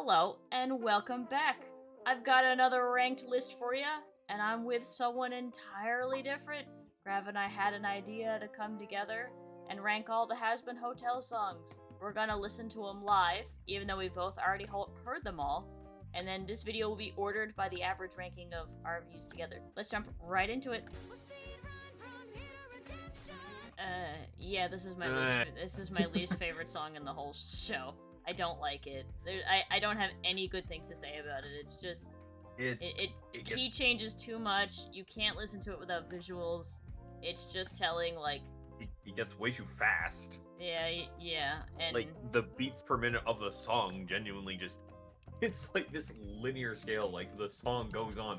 Hello, and welcome back. I've got another ranked list for you, and I'm with someone entirely different. Grav and I had an idea to come together and rank all the Hazbin Hotel songs. We're gonna listen to them live, even though we both already heard them all, and then this video will be ordered by the average ranking of our views together. Let's jump right into it. Yeah, this is my least favorite song in the whole show. I don't like it. I don't have any good things to say about it. It's just it key changes too much. You can't listen to it without visuals. It's just telling like it gets way too fast. Yeah, and like the beats per minute of the song genuinely just it's like this linear scale. Like the song goes on.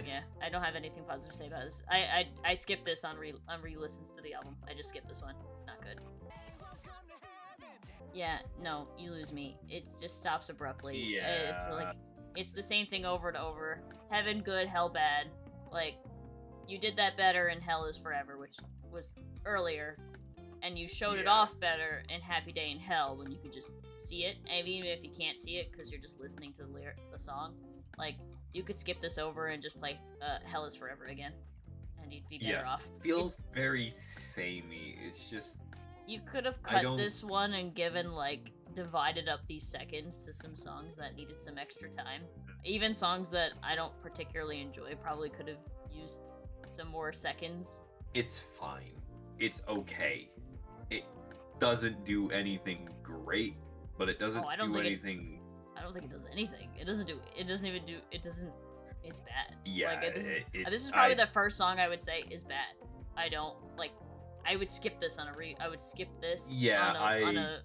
Yeah, I don't have anything positive to say about this. I skipped this on re-listens to the album. I just skipped this one. It's not good. Yeah, no, you lose me. It just stops abruptly. Yeah. It's the same thing over and over. Heaven good, hell bad. Like, you did that better in Hell is Forever, which was earlier. And you showed it off better in Happy Day in Hell when you could just see it. And even if you can't see it because you're just listening to the song, like, you could skip this over and just play Hell is Forever again. And you'd be better off. Feels very samey. It's just... You could have cut this one and given, like, divided up these seconds to some songs that needed some extra time. Even songs that I don't particularly enjoy probably could have used some more seconds. It's fine. It's okay. It doesn't do anything great, but it doesn't do anything... I don't think it does anything. It doesn't even it's bad. Yeah, like, this is probably the first song I would say is bad. I would skip this on I would skip this on a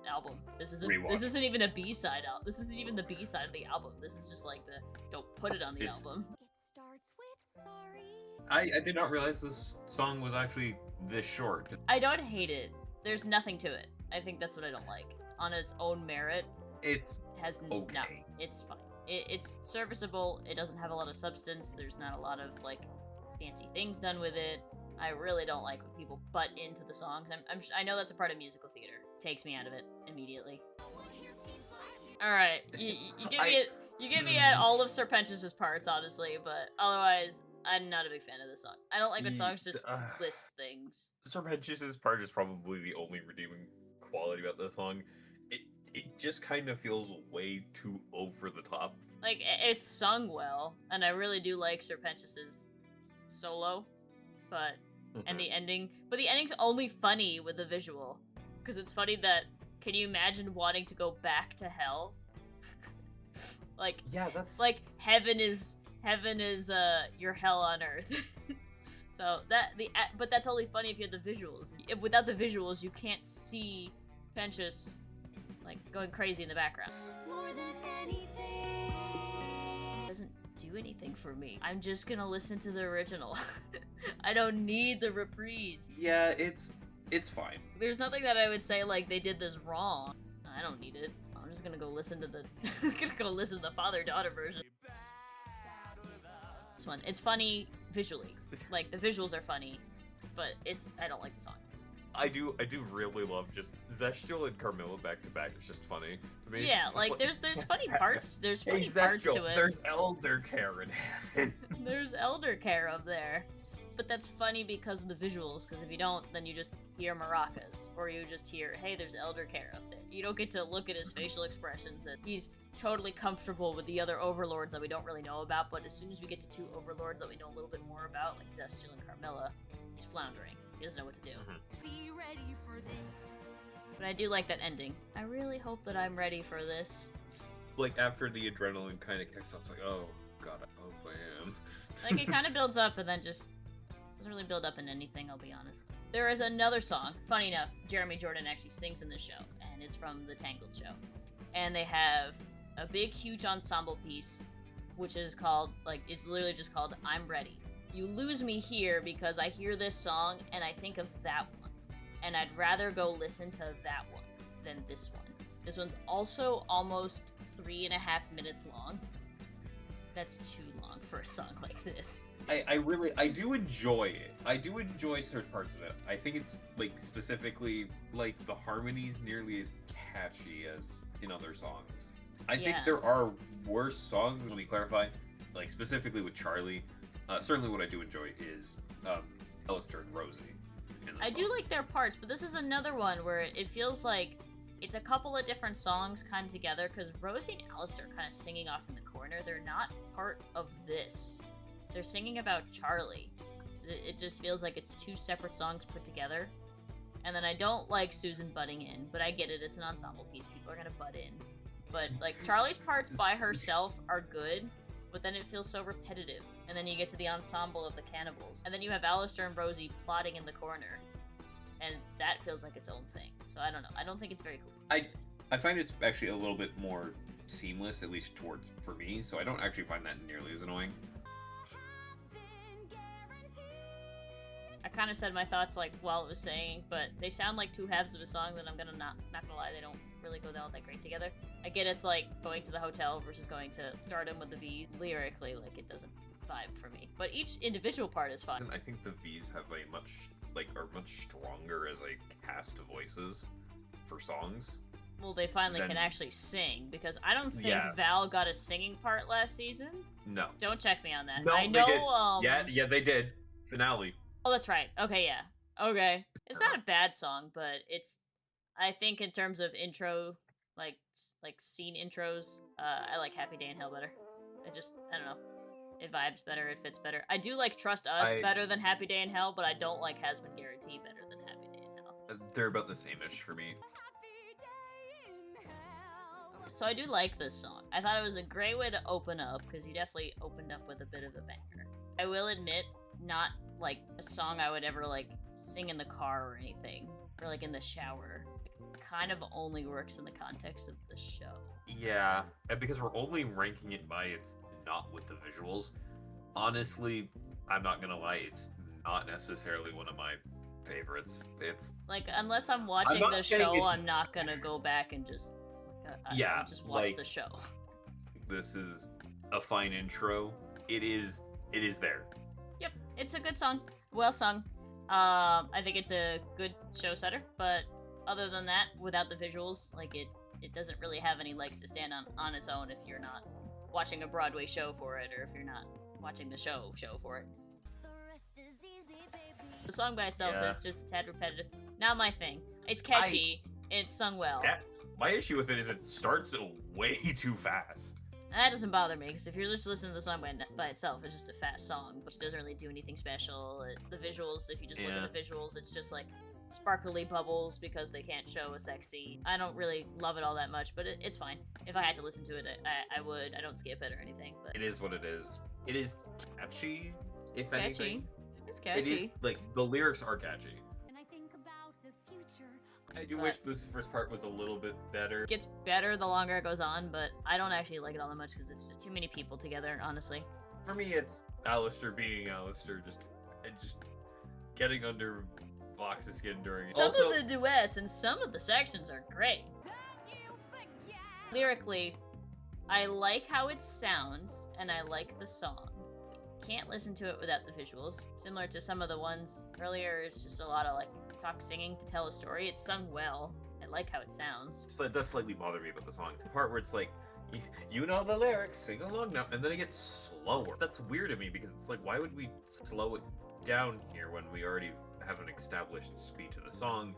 album. This isn't even a B-side album. This isn't even the B-side of the album. This is just like don't put it on the album. It starts with sorry. I did not realize this song was actually this short. I don't hate it. There's nothing to it. I think that's what I don't like. On its own merit, it's fine. It's serviceable. It doesn't have a lot of substance. There's not a lot of like fancy things done with it. I really don't like when people butt into the songs. I know that's a part of musical theater. It takes me out of it immediately. All right, you get me at all of Serpentius's parts, honestly, but otherwise, I'm not a big fan of this song. I don't like when songs just list things. Serpentius's part is probably the only redeeming quality about this song. It just kind of feels way too over the top. Like, it's sung well, and I really do like Serpentius's solo. And the ending, but the ending's only funny with the visual, because it's funny that, can you imagine wanting to go back to hell? Like, yeah, that's like heaven is your hell on earth. So but that's only funny if you have the visuals. Without the visuals, you can't see Serpentius like going crazy in the background. More than anything. Doesn't do anything for me. I'm just gonna listen to the original. I don't need the reprise. Yeah, it's fine. There's nothing that I would say like they did this wrong. I don't need it. I'm just gonna go listen to the father-daughter version. This one, it's funny visually. Like the visuals are funny, but I don't like the song. I do really love just Zestial and Carmilla back to back. It's just funny to me. Yeah, like there's funny parts. There's funny parts to it. There's elder care in heaven. There's elder care up there, but that's funny because of the visuals. Because if you don't, then you just hear maracas, or you just hear, "Hey, there's elder care up there." You don't get to look at his facial expressions. That he's totally comfortable with the other overlords that we don't really know about. But as soon as we get to two overlords that we know a little bit more about, like Zestial and Carmilla, he's floundering. He doesn't know what to do. Be ready for this. But I do like that ending. I really hope that I'm ready for this. Like, after the adrenaline kind of kicks off, it's like, oh, God, I hope I am. Like, it kind of builds up and then just doesn't really build up in anything, I'll be honest. There is another song. Funny enough, Jeremy Jordan actually sings in this show, and it's from the Tangled show. And they have a big, huge ensemble piece, which is called, like, it's literally just called I'm Ready. You lose me here because I hear this song and I think of that one. And I'd rather go listen to that one than this one. This one's also almost 3.5 minutes long. That's too long for a song like this. I do enjoy it. I do enjoy certain parts of it. I think it's, like, specifically, like, the harmonies nearly as catchy as in other songs. I think Yeah. there are worse songs. Let me clarify, like specifically with Charlie. Certainly, what I do enjoy is Alistair and Rosie. In the I song. do like their parts, but this is another one where it feels like it's a couple of different songs kind of together, because Rosie and Alistair kind of singing off in the corner. They're not part of this. They're singing about Charlie. It just feels like it's two separate songs put together. And then I don't like Susan butting in, but I get it. It's an ensemble piece. People are gonna butt in. But like Charlie's parts by herself are good, but then it feels so repetitive. And then you get to the ensemble of the cannibals, and then you have Alistair and Rosie plotting in the corner, and that feels like its own thing. So I don't know. I don't think it's very cool. I find it's actually a little bit more seamless, at least towards for me. So I don't actually find that nearly as annoying. I kind of said my thoughts like while it was saying, but they sound like two halves of a song that I'm gonna not gonna lie, they don't really go down that great together. I get it's like going to the hotel versus going to Stardom with the V. Lyrically, like it doesn't vibe for me. But each individual part is fun. I think the V's have a much are much stronger as a cast of voices for songs. Well, they finally Then- can actually sing, because I don't think Yeah. Val got a singing part last season. No. Don't check me on that. No, I they know. did. Yeah, they did. Finale. Oh, that's right. Okay, yeah. Okay. It's not a bad song, but it's, I think in terms of intro, like scene intros, I like Happy Day in Hell better. I don't know. It vibes better, it fits better. I do like Trust Us better than Happy Day in Hell, but I don't like Hazbin Guarantee better than Happy Day in Hell. They're about the same-ish for me. So I do like this song. I thought it was a great way to open up, because you definitely opened up with a bit of a banger. I will admit, not like a song I would ever like sing in the car or anything, or like in the shower. It kind of only works in the context of the show. Yeah, and because we're only ranking it by its not with the visuals. Honestly, I'm not gonna lie, it's not necessarily one of my favorites. It's Like, unless I'm watching not the saying show, it's- I'm not gonna go back and just Yeah, just watch like- the show. this is a fine intro. It is there. Yep, it's a good song. Well sung. I think it's a good show setter, but other than that, without the visuals, like it doesn't really have any legs to stand on its own if you're not watching a Broadway show for it, or if you're not watching the show for it. The song by itself Yeah. is just a tad repetitive. Not my thing. It's catchy, it's sung well. My issue with it is it starts way too fast. That doesn't bother me, because if you're just listening to the song by itself, it's just a fast song, which doesn't really do anything special. The visuals, if you just look Yeah. at the visuals, it's just like sparkly bubbles because they can't show a sex scene. I don't really love it all that much, but it's fine. If I had to listen to it, I would. I don't skip it or anything, but It is what it is. It is catchy, if catchy. anything. It's It catchy. is, like, the lyrics are catchy. And I think about the future. I do But- wish this first part was a little bit better. It gets better the longer it goes on, but I don't actually like it all that much because it's just too many people together, honestly. For me, it's Alistair being Alistair, just getting under Vox's skin during it. Some Also, of the duets and some of the sections are great. Don't you forget. Lyrically, I like how it sounds, and I like the song. Can't listen to it without the visuals. Similar to some of the ones earlier, it's just a lot of like talk singing to tell a story. It's sung well. I like how it sounds. so it does slightly bother me about the song. The part where it's like, you know the lyrics, sing along now, and then it gets slower. That's weird to me because it's like, why would we slow it down here when we already have an established speed to the song?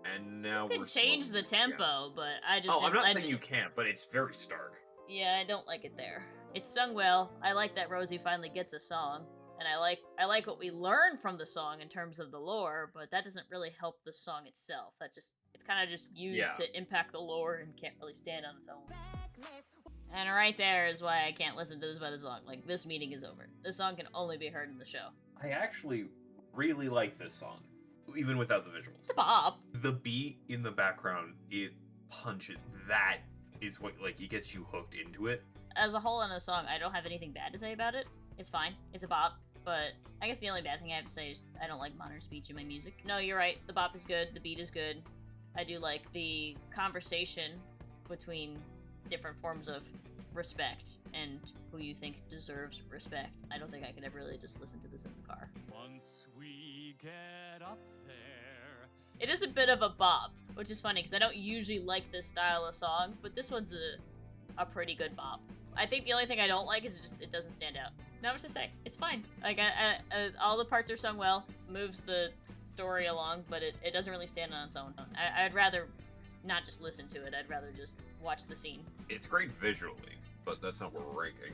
And now You can we're change slowing the it down. tempo, but I just Oh, I'm didn't- not I saying di- you can't, but it's very stark. Yeah, I don't like it there. It's sung well. I like that Rosie finally gets a song, and I like what we learn from the song in terms of the lore, but that doesn't really help the song itself. It's kind of just used Yeah. to impact the lore and can't really stand on its own. And right there is why I can't listen to this by the song. Like, this meeting is over. This song can only be heard in the show. I actually really like this song, even without the visuals. It's a bop. The beat in the background, it punches. That is what, like, it gets you hooked into it. As a whole on the song, I don't have anything bad to say about it. It's fine. It's a bop. But I guess the only bad thing I have to say is I don't like modern speech in my music. No, you're right. The bop is good. The beat is good. I do like the conversation between different forms of respect and who you think deserves respect. I don't think I could ever really just listen to this in the car. Once we get up there. It is a bit of a bop, which is funny because I don't usually like this style of song, but this one's a pretty good bop. I think the only thing I don't like is it doesn't stand out. Not much to say. It's fine. Like, all the parts are sung well, moves the story along, but it doesn't really stand on its own. I'd rather not just listen to it. I'd rather just watch the scene. It's great visually, but that's not what we're ranking.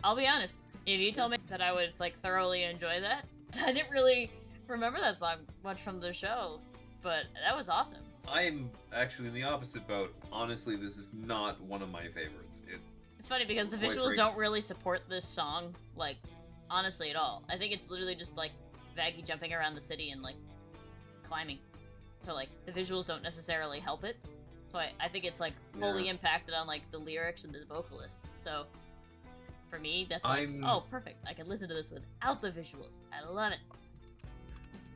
I'll be honest. If you told me that I would like thoroughly enjoy that, I didn't really remember that song much from the show, but that was awesome. I'm actually in the opposite boat. Honestly, this is not one of my favorites. It's funny because the Quite visuals frank- don't really support this song, like, honestly at all. I think it's literally just like Vaggie jumping around the city and like climbing. So like the visuals don't necessarily help it. So I think it's like fully Yeah. impacted on like the lyrics and the vocalists. So for me, that's like, I'm- oh, perfect. I can listen to this without the visuals. I love it.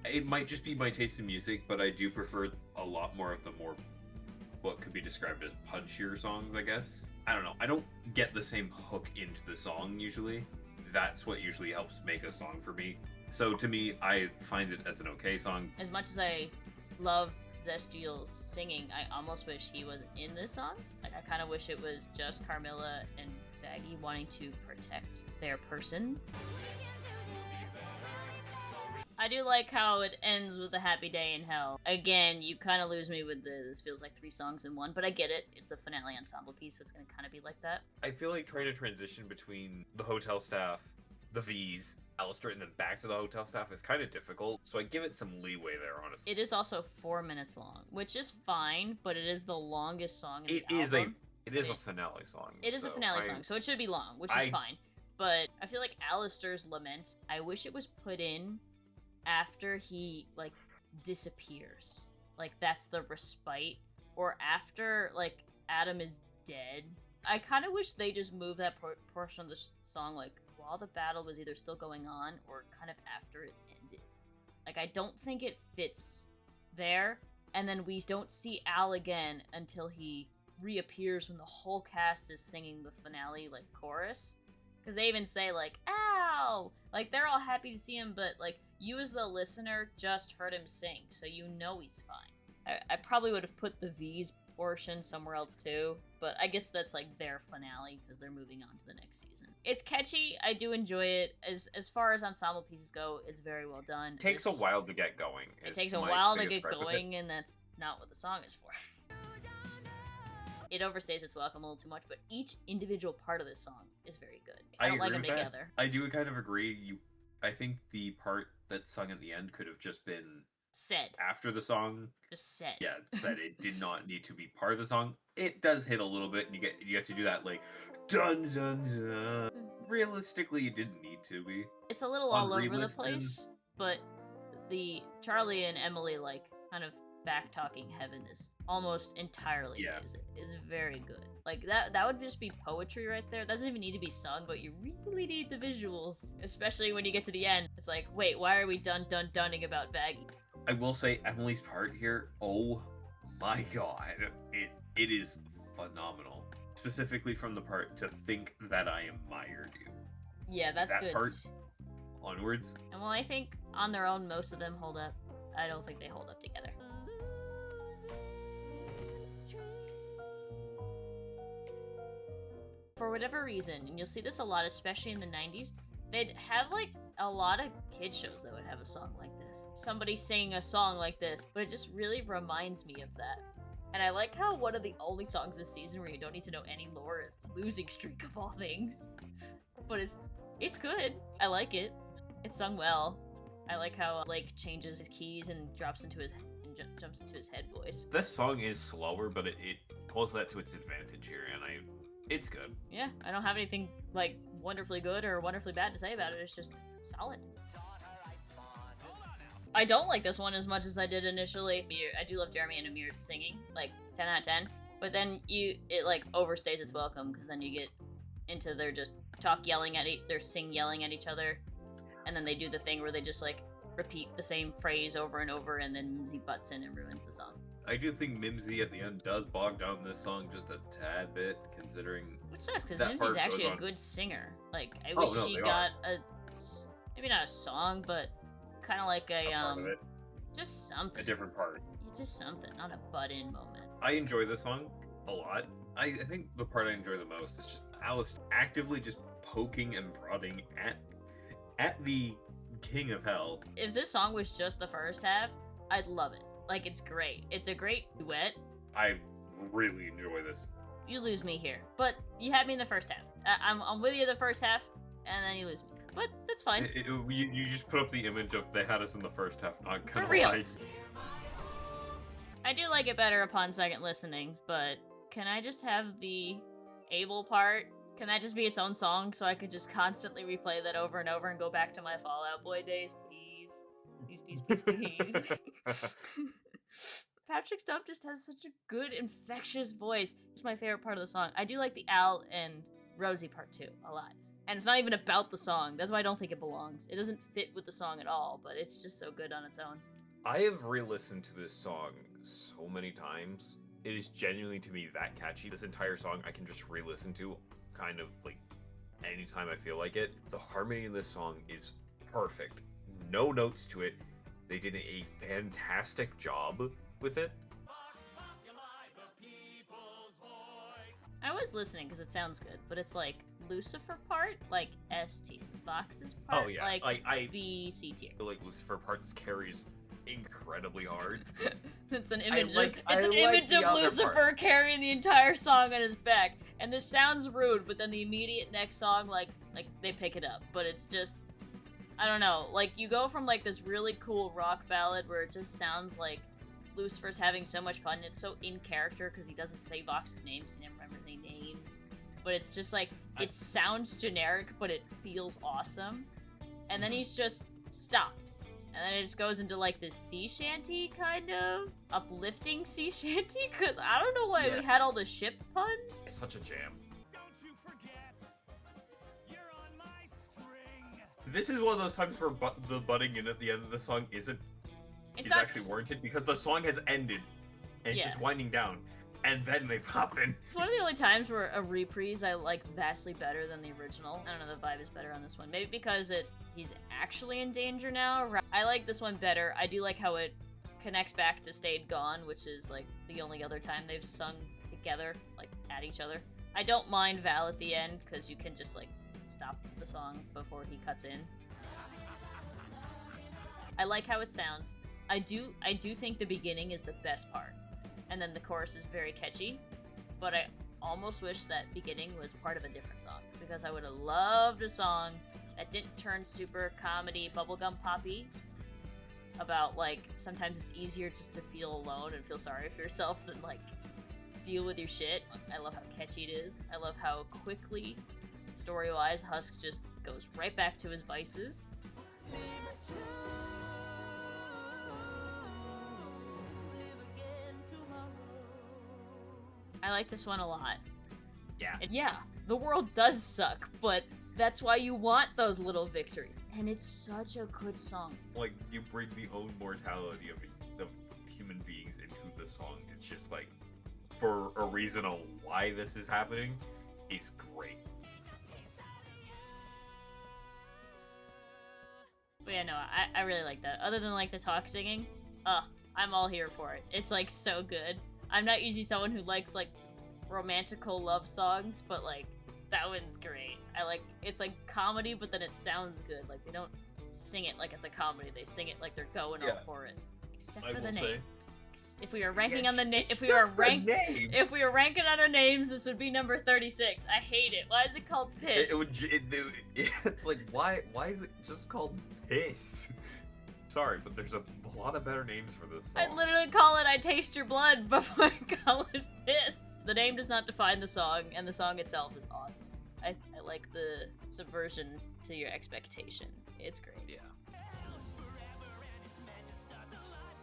It might just be my taste in music, but I do prefer a lot more of the more what could be described as punchier songs, I guess. I don't know. I don't get the same hook into the song usually. That's what usually helps make a song for me. So to me, I find it as an okay song. As much as I love Zestiel's singing, I almost wish he was in this song. Like, I kind of wish it was just Carmilla and Vaggie wanting to protect their person. I do like how it ends with a happy day in hell. Again, you kind of lose me with this feels like 3 songs in one, but I get it. It's the finale ensemble piece, so it's going to kind of be like that. I feel like trying to transition between the hotel staff, the V's, Alistair, and then back to the hotel staff is kind of difficult, so I give it some leeway there, honestly. It is also 4 minutes long, which is fine, but it is the longest song in It the is album. It is a finale song. It is a so finale song, so it should be long, which is fine. But I feel like Alistair's lament, I wish it was put in after he, like, disappears. Like, that's the respite. Or after, like, Adam is dead. I kind of wish they just moved that portion of the song, like, while the battle was either still going on or kind of after it ended. Like, I don't think it fits there. And then we don't see Al again until he reappears when the whole cast is singing the finale, like, chorus. Because they even say, like, Al! Like, they're all happy to see him, but, like, you as the listener just heard him sing, so you know he's fine. I probably would have put the V's portion somewhere else, too, but I guess that's, like, their finale, because they're moving on to the next season. It's catchy, I do enjoy it. As far as ensemble pieces go, it's very well done. It takes a while to get going. It takes a while to get going, and that's not what the song is for. It overstays its welcome a little too much, but each individual part of this song is very good. I don't like them together. I do kind of agree. I think the part that's sung at the end could have just been Said. after the song. Just said. Yeah, said it did not need to be part of the song. It does hit a little bit, and you get to do that like dun dun dun. Realistically, it didn't need to be. It's a little On all over the re-listen. place, but the Charlie and Emily like kind of back talking heaven is almost entirely saves it. Is very good. Like that would just be poetry right there. That doesn't even need to be sung, but you really need the visuals, especially when you get to the end. It's like, wait, why are we dunning about Vaggie? I will say Emily's part here, oh my god, it is phenomenal. Specifically from the part to think that I admired you. Yeah, that's That good. part onwards. And well, I think on their own most of them hold up. I don't think they hold up together. For whatever reason, and you'll see this a lot, especially in the 90s, they'd have like a lot of kid shows that would have a song like this. Somebody singing a song like this, but it just really reminds me of that. And I like how one of the only songs this season where you don't need to know any lore is Losing Streak of all things. But it's good. I like it. It's sung well. I like how Blake changes his keys and jumps into his head voice. This song is slower, but it pulls that to its advantage here, and it's good. Yeah, I don't have anything like wonderfully good or wonderfully bad to say about it. It's just solid. I don't like this one as much as I did initially. I do love Jeremy and Amir's singing, like 10 out of 10. But then it like overstays its welcome because then you get into their just yelling at each other, and then they do the thing where they just like repeat the same phrase over and over, and then Mimsy butts in and ruins the song. I do think Mimsy at the end does bog down this song just a tad bit, considering. Which sucks because that Mimsy's part actually goes a on. good singer. Like I Oh, wish no, she they got maybe not a song, but kind of like A part of it. just something. A different part. Just something, not a butt-in moment. I enjoy this song a lot. I think the part I enjoy the most is just Alice actively just poking and prodding at the king of hell. If this song was just the first half, I'd love it. Like, it's great. It's a great duet. I really enjoy this. You lose me here, but you had me in the first half. I'm with you the first half, and then you lose me. But that's fine. You just put up the image of they had us in the first half. Not gonna For real. lie. I do like it better upon second listening, but can I just have the Abel part? Can that just be its own song so I could just constantly replay that over and over and go back to my Fallout Boy days, please? Please. Patrick Stump just has such a good, infectious voice. It's my favorite part of the song. I do like the Al and Rosie part too a lot. And it's not even about the song. That's why I don't think it belongs. It doesn't fit with the song at all, but it's just so good on its own. I have re-listened to this song so many times. It is genuinely, to me, that catchy. This entire song I can just re-listen to kind of like anytime I feel like it. The harmony in this song is perfect. No notes to it. They did a fantastic job with it. I was listening because it sounds good, but it's like Lucifer part, like ST. Vox's part, Oh, yeah. like I B, C tier. feel like Lucifer parts carries incredibly hard. It's an image like- of I it's an like image the of other Lucifer part. carrying the entire song on his back. And this sounds rude, but then the immediate next song, like they pick it up. But it's just, I don't know. Like, you go from like this really cool rock ballad where it just sounds like Lucifer's having so much fun. It's so in character because he doesn't say Vox's names. He never remembers any names. But it's just like, it sounds generic, but it feels awesome. And then he's just stopped. And then it just goes into like this sea shanty kind of uplifting sea shanty. Because I don't know why Yeah. we had all the ship puns. It's such a jam. Don't you forget, you're on my string. This is one of those times where the butting in at the end of the song is It's actually warranted because the song has ended and it's Yeah. just winding down, and then they pop in. It's one of the only times where a reprise I like vastly better than the original. I don't know, the vibe is better on this one. Maybe because he's actually in danger now. I like this one better. I do like how it connects back to Stayed Gone, which is like the only other time they've sung together, like at each other. I don't mind Val at the end because you can just like stop the song before he cuts in. I like how it sounds. I do think the beginning is the best part. And then the chorus is very catchy, but I almost wish that beginning was part of a different song because I would have loved a song that didn't turn super comedy bubblegum poppy about like sometimes it's easier just to feel alone and feel sorry for yourself than like deal with your shit. I love how catchy it is. I love how quickly, story-wise, Husk just goes right back to his vices. I like this one a lot. Yeah. And yeah, the world does suck, but that's why you want those little victories. And it's such a good song. Like, you bring the own mortality of human beings into the song. It's just like, for a reason on why this is happening, is great. But yeah, no, I really like that. Other than like the talk singing, I'm all here for it. It's like so good. I'm not usually someone who likes like romantical love songs, but like that one's great. It's like comedy, but then it sounds good. Like they don't sing it like it's a comedy. They sing it like they're going all Yeah. for it. Except I for the will name. say. If we were ranking Yeah, on the name, it's if we were just the rank, name. if we were ranking on our names, this would be number 36. I hate it. Why is it called Piss? It's like, why is it just called Piss? Sorry, but there's a lot of better names for this song. I'd literally call it I Taste Your Blood before I call it Piss. The name does not define the song, and the song itself is awesome. I like the subversion to your expectation. It's great. Yeah.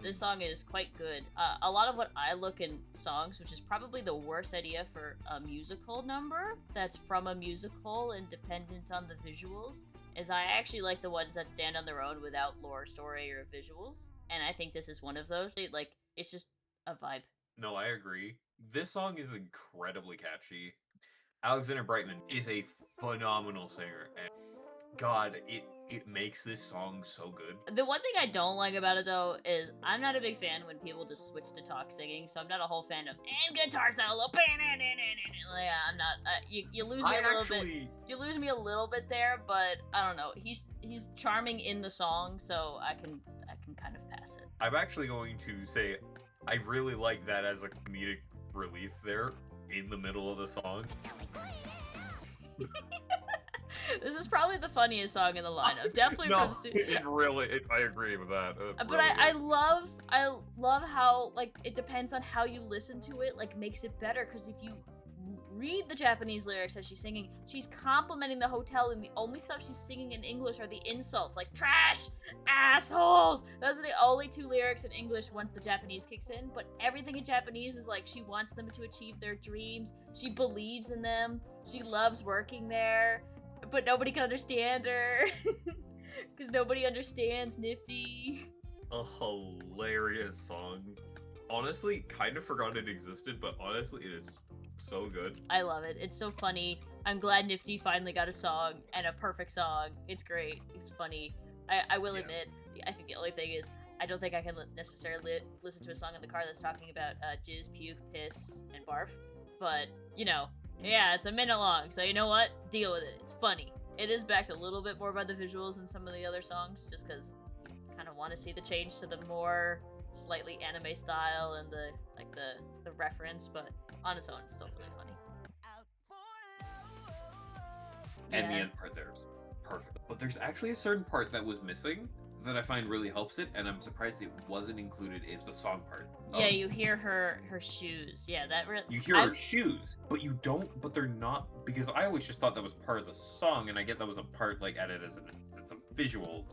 This song is quite good. A lot of what I look in songs, which is probably the worst idea for a musical number that's from a musical and dependent on the visuals, is I actually like the ones that stand on their own without lore, story, or visuals. And I think this is one of those. It's just a vibe. No, I agree. This song is incredibly catchy. Alexander Brightman is a phenomenal singer, and God, it makes this song so good. The one thing I don't like about it though is I'm not a big fan when people just switch to talk singing, so I'm not a whole fan of and guitar solo. Yeah, I'm not. You lose me a little bit. You lose me a little bit there, but I don't know. He's charming in the song, so I can kind of pass it. I'm actually going to say I really like that as a comedic relief there in the middle of the song. This is probably the funniest song in the lineup. Definitely No, from. I agree with that. But really I love how like it depends on how you listen to it. Like makes it better because if you read the Japanese lyrics as she's singing, she's complimenting the hotel, and the only stuff she's singing in English are the insults, like trash, assholes. Those are the only two lyrics in English once the Japanese kicks in. But everything in Japanese is like she wants them to achieve their dreams. She believes in them. She loves working there. But nobody can understand her because nobody understands Nifty. A hilarious song. Honestly, kind of forgot it existed, but honestly, it is so good. I love it. It's so funny. I'm glad Nifty finally got a song and a perfect song. It's great. It's funny. I will admit, I think the only thing is I don't think I can necessarily listen to a song in the car that's talking about jizz, puke, piss, and barf. But, you know, yeah, it's a minute long, so you know what? Deal with it. It's funny. It is backed a little bit more by the visuals than some of the other songs, just because you kind of want to see the change to the more slightly anime style and the reference, but on its own, it's still really funny. And the end part there is perfect. But there's actually a certain part that was missing that I find really helps it, and I'm surprised it wasn't included in the song part. Yeah, you hear her shoes. Yeah, that really. You hear her shoes, but you don't. But they're not, because I always just thought that was part of the song, and I get that was a part like added as it's a visual,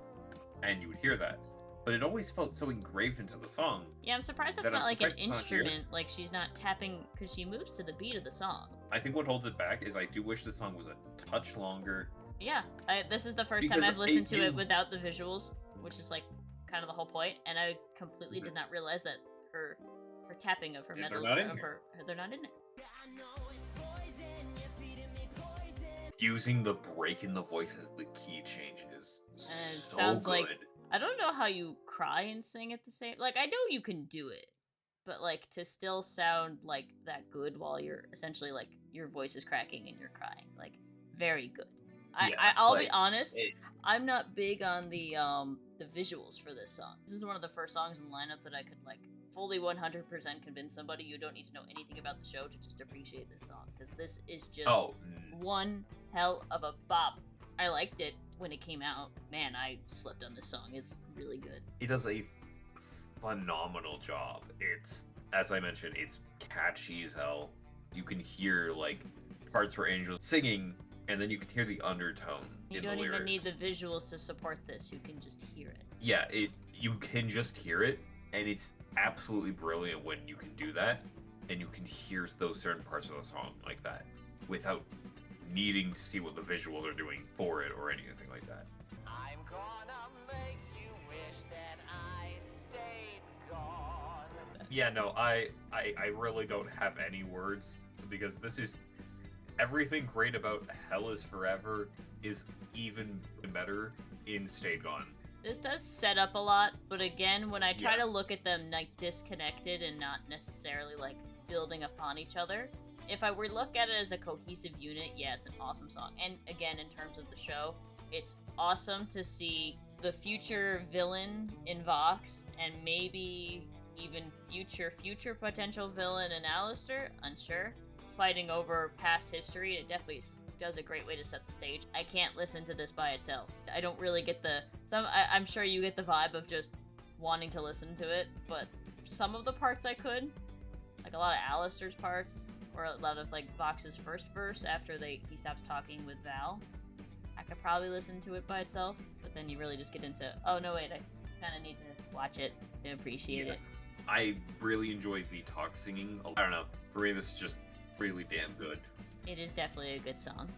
and you would hear that. But it always felt so engraved into the song. Yeah, I'm surprised that's not like an instrument. Like she's not tapping because she moves to the beat of the song. I think what holds it back is I do wish the song was a touch longer. Yeah, this is the first time I've listened to it without the visuals, which is like kind of the whole point, and I completely did not realize that her tapping of her metal they're not in there. Using the break in the voice as the key changes. And it so sounds good. like I don't know how you cry and sing at the same. Like I know you can do it, but like to still sound like that good while you're essentially like your voice is cracking and you're crying, like very good. I'll be honest, I'm not big on the visuals for this song. This is one of the first songs in the lineup that I could like fully 100% convince somebody you don't need to know anything about the show to just appreciate this song, because this is just one hell of a bop. I liked it when it came out. Man, I slept on this song. It's really good. He does a phenomenal job. It's, as I mentioned, it's catchy as hell. You can hear like parts where Angel's singing, and then you can hear the undertone you in the don't lyrics. even need the visuals to support this. You can just hear it. Yeah, you can just hear it, and it's absolutely brilliant when you can do that, and you can hear those certain parts of the song like that without needing to see what the visuals are doing for it or anything like that. I'm gonna make you wish that I'd stayed gone. Yeah, no, I really don't have any words, because this is everything great about Hell is Forever is even better in Stayed Gone. This does set up a lot, but again, when I try to look at them like disconnected and not necessarily like building upon each other, if I were to look at it as a cohesive unit, yeah, it's an awesome song. And again, in terms of the show, it's awesome to see the future villain in Vox, and maybe even future potential villain in Alistair, unsure, fighting over past history. It definitely does a great way to set the stage. I can't listen to this by itself. I don't really get I'm sure you get the vibe of just wanting to listen to it, but some of the parts I could, like a lot of Alistair's parts, or a lot of like Vox's first verse after he stops talking with Val, I could probably listen to it by itself, but then you really just get into, oh no wait, I kind of need to watch it to appreciate it. I really enjoyed the talk singing. I don't know, for me this is just really damn good. It is definitely a good song.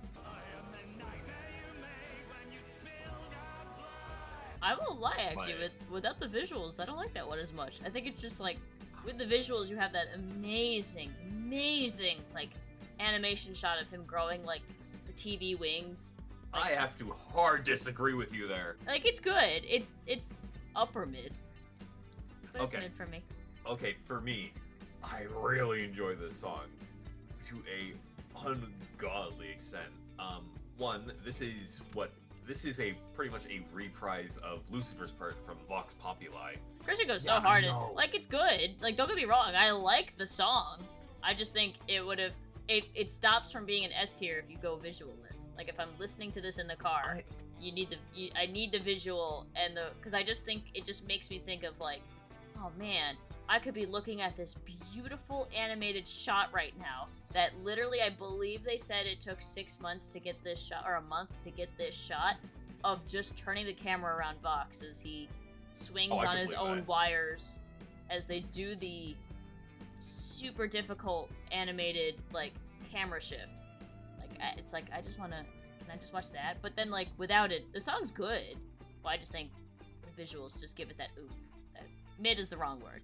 I won't lie, actually, without the visuals, I don't like that one as much. I think it's just like, with the visuals, you have that amazing, like, animation shot of him growing, like, the TV wings. I have to hard disagree with you there. Like, it's good. It's upper mid. But it's Okay. mid for me. Okay, for me, I really enjoy this song to a ungodly extent. One, this is a pretty much a reprise of Lucifer's part from Vox Populi. Christian goes Yeah, so hard. I know. Like, it's good. Like, don't get me wrong. I like the song. I just think it would have. It stops from being an S tier if you go visualless. Like, if I'm listening to this in the car, I need the visual and the, because I just think it just makes me think of like, oh man, I could be looking at this beautiful animated shot right now that literally, I believe they said it took 6 months to get this shot, or a month to get this shot of just turning the camera around Vox as he swings Oh, I on can his believe own that. wires as they do the super difficult animated like camera shift. Like, it's like, I just want to, can I just watch that? But then, like, without it, the song's good, but I just think the visuals just give it that oomph. That mid is the wrong word.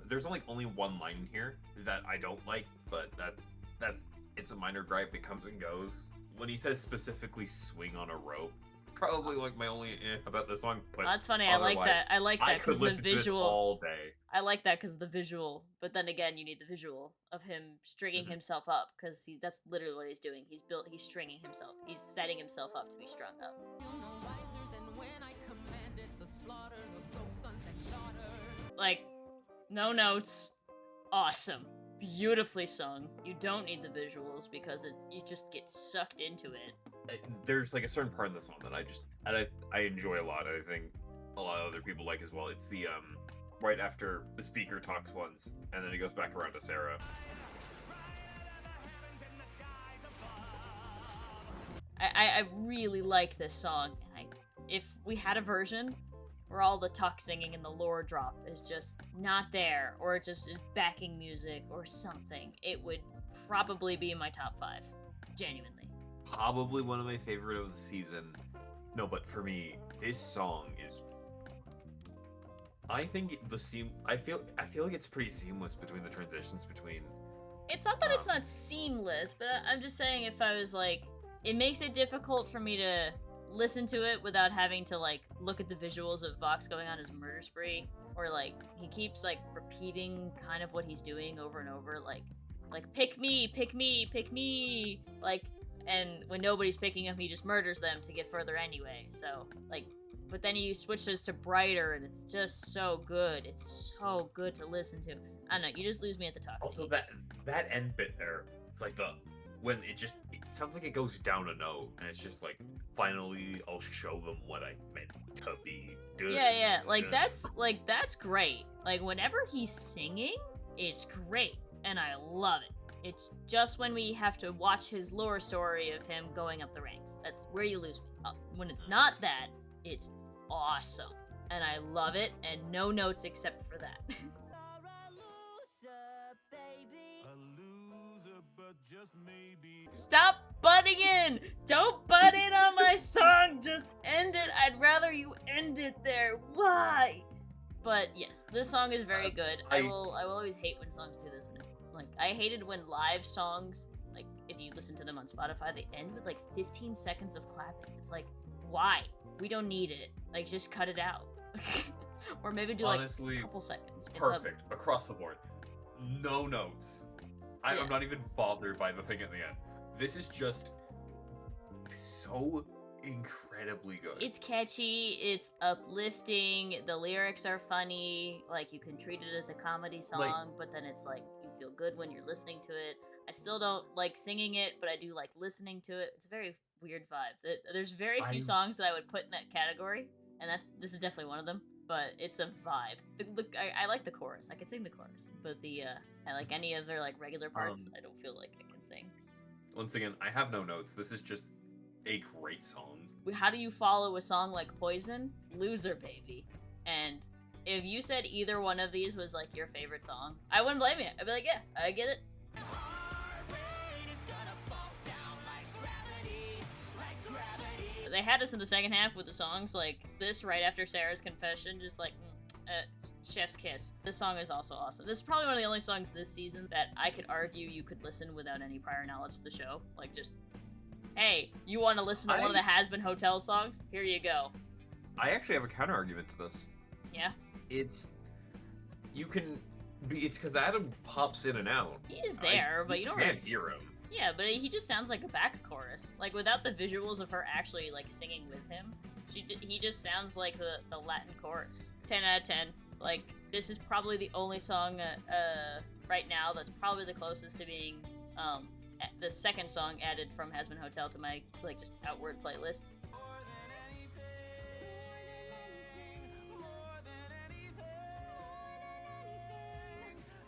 There's only one line in here that I don't like, but it's a minor gripe. It comes and goes. When he says specifically "swing on a rope," probably like my only about the song. But That's funny. I like otherwise, that. I like I that could because the listen to this visual. all day. I like that because the visual. But then again, you need the visual of him stringing Mhm. himself up because that's literally what he's doing. He's stringing himself. He's setting himself up to be strung up. Like, no notes. Awesome. Beautifully sung. You don't need the visuals because you just get sucked into it. There's like a certain part in the song that I enjoy a lot. I think a lot of other people like as well. It's the right after the speaker talks once, and then he goes back around to Sarah. I really like this song, and if we had a version where all the talk singing and the lore drop is just not there, or it just is backing music or something, it would probably be in my top 5. Genuinely. Probably one of my favorite of the season. No, but for me, this song is. I think I feel like it's pretty seamless between the transitions between. It's not that it's not seamless, but I'm just saying if I was like, it makes it difficult for me to listen to it without having to like look at the visuals of Vox going on his murder spree, or like he keeps like repeating kind of what he's doing over and over, like pick me, pick me, pick me, like, and when nobody's picking him, he just murders them to get further anyway. So like, but then he switches to brighter, and it's just so good. It's so good to listen to. I don't know, you just lose me at the talk. Also, that end bit there, like when it sounds like it goes down a note, and it's just like, finally, I'll show them what I meant to be doing. Yeah, like that's great. Like whenever he's singing, it's great, and I love it. It's just when we have to watch his lore story of him going up the ranks, that's where you lose me. When it's not that, it's awesome, and I love it, and no notes except for that. A loser, but just maybe. Stop butting in! Don't butt in on my song! Just end it! I'd rather you end it there. Why? But yes, this song is very good. I will always hate when songs do this. Like, I hated when live songs, like, if you listen to them on Spotify, they end with like 15 seconds of clapping. It's like, why? We don't need it. Like, just cut it out. Or maybe do Honestly, like a couple seconds. Perfect across the board. No notes. Yeah. I'm not even bothered by the thing at the end. This is just so incredibly good. It's catchy, it's uplifting, the lyrics are funny, like you can treat it as a comedy song, but then it's like you feel good when you're listening to it. I still don't like singing it, but I do like listening to it. It's a very weird vibe. There's very few songs that I would put in that category, and this is definitely one of them. But it's a vibe. I like the chorus. I can sing the chorus, but I like any other like regular parts. I don't feel like I can sing. Once again, I have no notes. This is just a great song. How do you follow a song like Poison? Loser, baby. And if you said either one of these was like your favorite song, I wouldn't blame you. I'd be like, yeah, I get it. They had us in the second half with the songs like this right after Sarah's confession, just like chef's kiss. This song is also awesome. This is probably one of the only songs this season that I could argue you could listen without any prior knowledge of the show. Like, just Hey, you want to listen to one of the Hazbin Hotel songs? Here you go. I actually have a counter argument to this. Yeah? It's because Adam pops in and out. He is there, but you don't can't really... hear him. Yeah, but he just sounds like a back chorus. Like, without the visuals of her actually, like, singing with him, he just sounds like the Latin chorus. 10 out of 10. Like, this is probably the only song, right now that's probably the closest to being, the second song added from Hazbin Hotel to my, like, just outward playlist.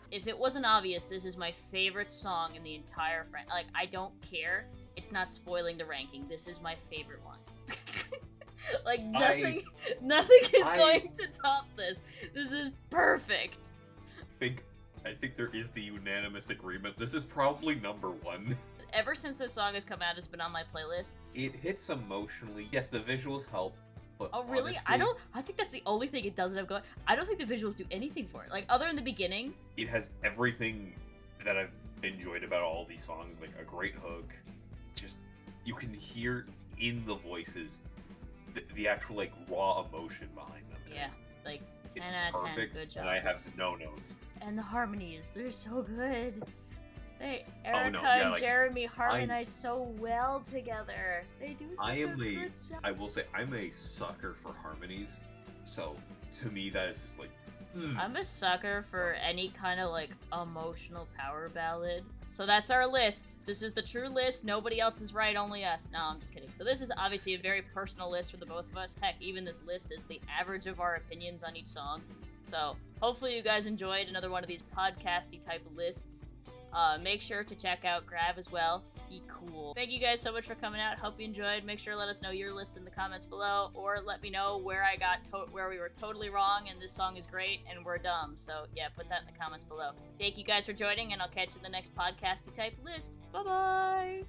If it wasn't obvious, this is my favorite song in the entire like, I don't care. It's not spoiling the ranking. This is my favorite one. Like, nothing is going to top this. This is perfect. I think there is the unanimous agreement. This is probably number 1. Ever since this song has come out, it's been on my playlist. It hits emotionally. Yes, the visuals help. But Oh, really? honestly, I think that's the only thing it doesn't have going. I don't think the visuals do anything for it. Like, other than the beginning. it has everything that I've enjoyed about all these songs. Like, a great hook. Just, you can hear in the voices the actual, like, raw emotion behind them. Yeah, like, It's 10 out of 10. perfect, Good job. and I have no notes. And the harmonies, they're so good. Erica yeah, and like, Jeremy harmonize so well together. They do such a good job. I will say, I'm a sucker for harmonies. So, to me, that is just like, I'm a sucker for any kind of, like, emotional power ballad. So that's our list. This is the true list. Nobody else is right, only us. No, I'm just kidding. So this is obviously a very personal list for the both of us. Heck, even this list is the average of our opinions on each song. So hopefully you guys enjoyed another one of these podcasty type of lists. Make sure to check out Grav as well. Be cool. Thank you guys so much for coming out. Hope you enjoyed. Make sure to let us know your list in the comments below, or let me know where where we were totally wrong and this song is great and we're dumb. So yeah, put that in the comments below. Thank you guys for joining, and I'll catch you in the next podcasty type list. Bye bye.